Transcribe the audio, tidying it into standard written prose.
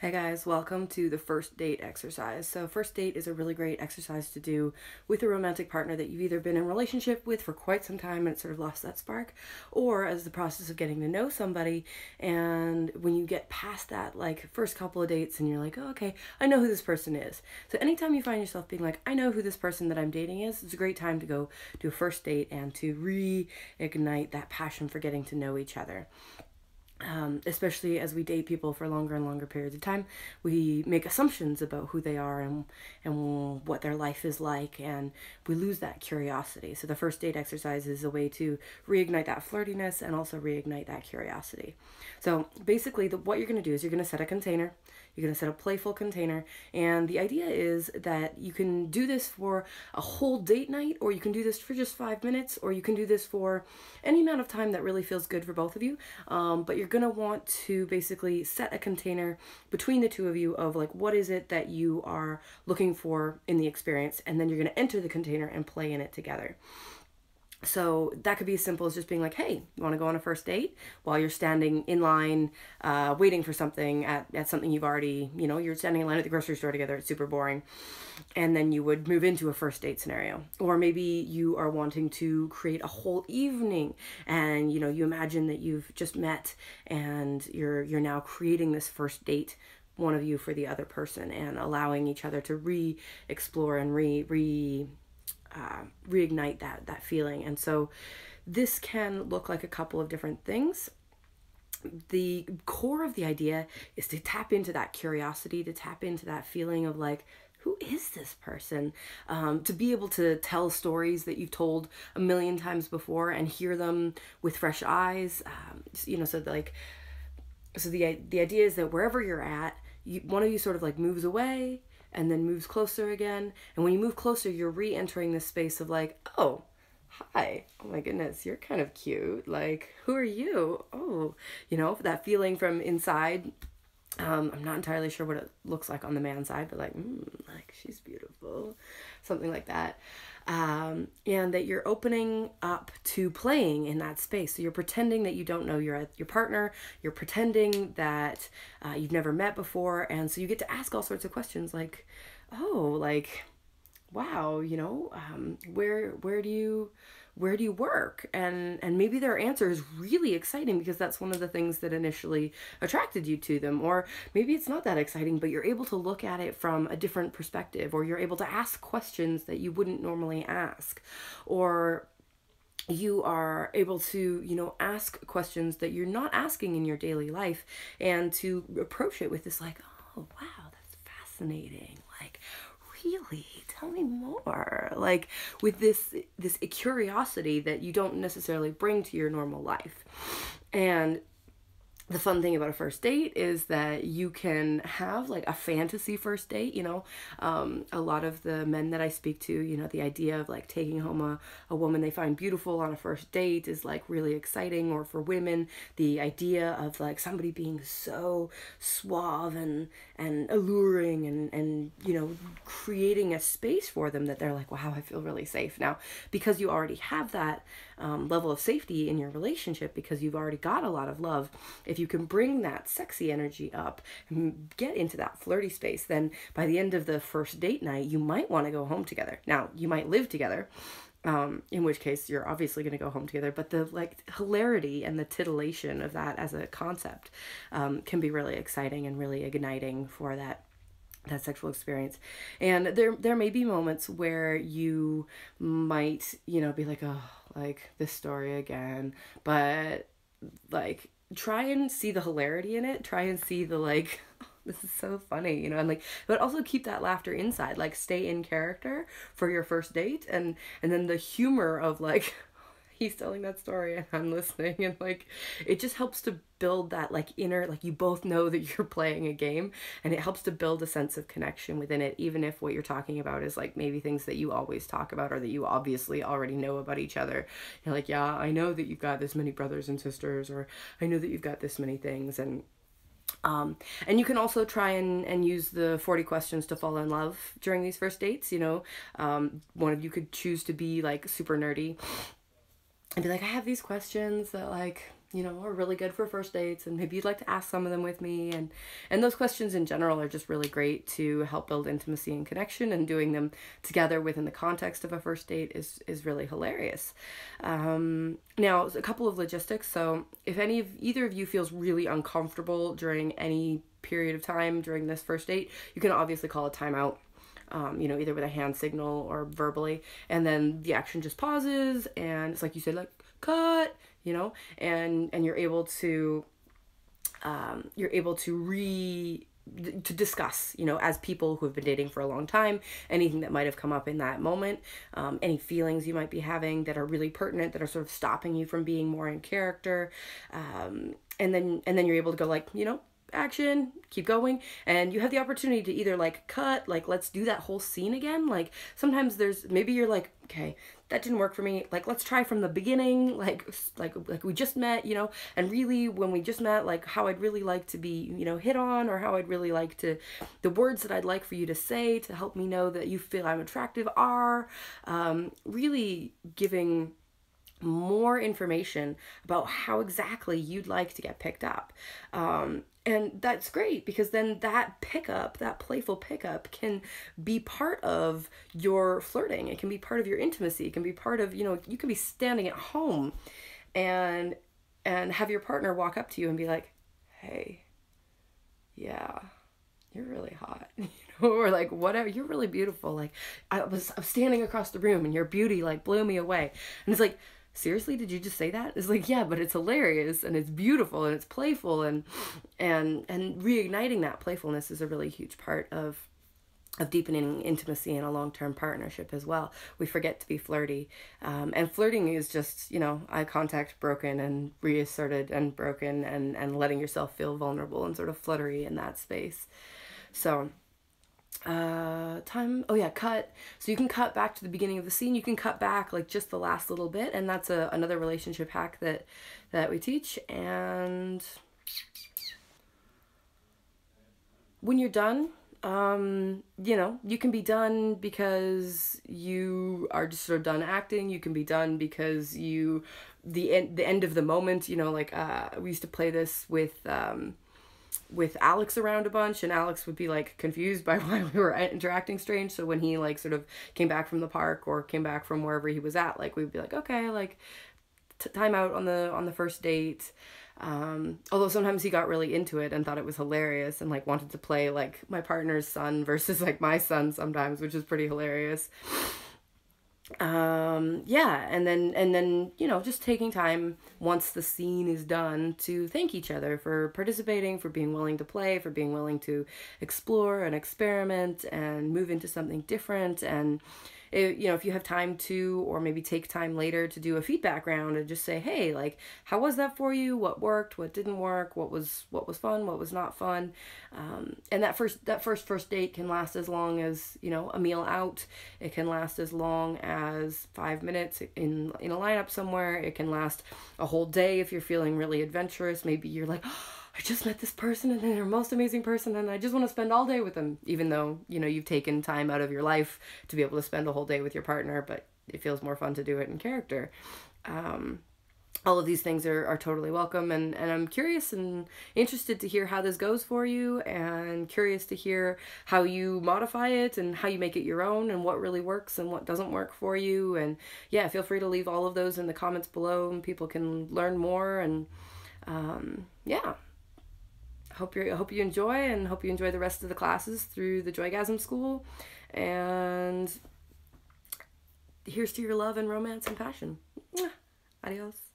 Hey guys, welcome to the first date exercise. So first date is a really great exercise to do with a romantic partner that you've either been in a relationship with for quite some time and it sort of lost that spark, or as the process of getting to know somebody, and when you get past that like first couple of dates and you're like, oh, okay, I know who this person is. So anytime you find yourself being like, I know who this person that I'm dating is, it's a great time to go do a first date and to reignite that passion for getting to know each other. Especially as we date people for longer and longer periods of time, we make assumptions about who they are and what their life is like, and we lose that curiosity. So the first date exercise is a way to reignite that flirtiness and also reignite that curiosity. So basically, what you're going to do is you're going to set a container. You're going to set a playful container, and the idea is that you can do this for a whole date night, or you can do this for just 5 minutes, or you can do this for any amount of time that really feels good for both of you. But you're going to want to basically set a container between the two of you of like, what is it that you are looking for in the experience, and then you're going to enter the container and play in it together. So that could be as simple as just being like, hey, you want to go on a first date while you're standing in line, waiting for something at something you've already, you're standing in line at the grocery store together. It's super boring. And then you would move into a first date scenario. Or maybe you are wanting to create a whole evening and, you imagine that you've just met and you're now creating this first date, one of you for the other person, and allowing each other to re-explore and reignite that feeling. And so this can look like a couple of different things. The core of the idea is to tap into that curiosity, to tap into that feeling of like, who is this person? To be able to tell stories that you've told a million times before and hear them with fresh eyes. So the idea is that wherever you're at, one of you sort of like moves away and then moves closer again. And when you move closer, you're re-entering this space of like, oh, hi, oh my goodness, you're kind of cute. Like, who are you? Oh, that feeling from inside. I'm not entirely sure what it looks like on the man side, but like she's beautiful, something like that. And that you're opening up to playing in that space. So you're pretending that you don't know your partner. You're pretending that you've never met before, and so you get to ask all sorts of questions like, oh, like, wow, where do you work? And maybe their answer is really exciting because that's one of the things that initially attracted you to them. Or maybe it's not that exciting, but you're able to look at it from a different perspective, or you're able to ask questions that you wouldn't normally ask. Or you are able to, ask questions that you're not asking in your daily life, and to approach it with this like, oh, wow, that's fascinating. Like, really, tell me more, like with this curiosity that you don't necessarily bring to your normal life. And the fun thing about a first date is that you can have like a fantasy first date. A lot of the men that I speak to, the idea of like taking home a woman they find beautiful on a first date is like really exciting. Or for women, the idea of like somebody being so suave and alluring and creating a space for them that they're like, wow, I feel really safe now. Because you already have that level of safety in your relationship, because you've already got a lot of love. If you can bring that sexy energy up and get into that flirty space, then by the end of the first date night, you might want to go home together. Now, you might live together, in which case you're obviously going to go home together, but the like hilarity and the titillation of that as a concept can be really exciting and really igniting for that sexual experience. And there may be moments where you might, be like, oh, like this story again, but like try and see the hilarity in it. Try and see the like, oh, this is so funny, and like, but also keep that laughter inside. Like, stay in character for your first date, and then the humor of like, he's telling that story and I'm listening, and like it just helps to build that like inner, like you both know that you're playing a game, and it helps to build a sense of connection within it, even if what you're talking about is like maybe things that you always talk about or that you obviously already know about each other. You're like, yeah, I know that you've got this many brothers and sisters, or I know that you've got this many things. And you can also try and use the 40 questions to fall in love during these first dates. One of you could choose to be like super nerdy and be like, I have these questions that like are really good for first dates, and maybe you'd like to ask some of them with me. And those questions in general are just really great to help build intimacy and connection, and doing them together within the context of a first date is really hilarious. Now, a couple of logistics. So if either of you feels really uncomfortable during any period of time during this first date, you can obviously call a timeout, either with a hand signal or verbally, and then the action just pauses, and it's like you said, like, cut, and you're able to to discuss, as people who have been dating for a long time, anything that might have come up in that moment, any feelings you might be having that are really pertinent, that are sort of stopping you from being more in character, and then you're able to go, like, action, keep going, and you have the opportunity to either, like, cut, like, let's do that whole scene again. Like, sometimes maybe you're like, okay, that didn't work for me, like, let's try from the beginning, like we just met, and really when we just met, like, how I'd really like to be, hit on, or how I'd really like to, the words that I'd like for you to say to help me know that you feel I'm attractive are, really giving more information about how exactly you'd like to get picked up. And that's great, because then that playful pickup can be part of your flirting. It can be part of your intimacy. It can be part of, you can be standing at home and have your partner walk up to you and be like, hey, yeah, you're really hot, or like, whatever, you're really beautiful. Like, I'm standing across the room and your beauty, like, blew me away. And it's like, seriously, did you just say that? It's like, yeah, but it's hilarious, and it's beautiful, and it's playful, and reigniting that playfulness is a really huge part of deepening intimacy in a long-term partnership as well. We forget to be flirty, and flirting is just, eye contact broken and reasserted and broken, and letting yourself feel vulnerable and sort of fluttery in that space. So cut. So you can cut back to the beginning of the scene. You can cut back, like, just the last little bit, and that's another relationship hack that we teach. And when you're done, you can be done because you are just sort of done acting. You can be done because the end of the moment, we used to play this with Alex around a bunch, and Alex would be, like, confused by why we were interacting strange. So when he, like, sort of came back from the park or came back from wherever he was at, like, we'd be like, okay, like, time out on the first date. Although sometimes he got really into it and thought it was hilarious, and, like, wanted to play, like, my partner's son versus, like, my son sometimes, which is pretty hilarious. And then just taking time once the scene is done to thank each other for participating, for being willing to play, for being willing to explore and experiment and move into something different. And if you have time to, or maybe take time later to do a feedback round and just say, hey, like, how was that for you? What worked? What didn't work? What was fun? What was not fun? And that first date can last as long as, a meal out. It can last as long as 5 minutes in a lineup somewhere. It can last a whole day if you're feeling really adventurous. Maybe you're like, oh, I just met this person and they're the most amazing person and I just want to spend all day with them, even though, you've taken time out of your life to be able to spend a whole day with your partner, but it feels more fun to do it in character. All of these things are totally welcome, and I'm curious and interested to hear how this goes for you, and curious to hear how you modify it and how you make it your own, and what really works and what doesn't work for you. And yeah, feel free to leave all of those in the comments below and people can learn more. And yeah. Hope you enjoy, and hope you enjoy the rest of the classes through the Joygasm School. And here's to your love and romance and passion. Adios.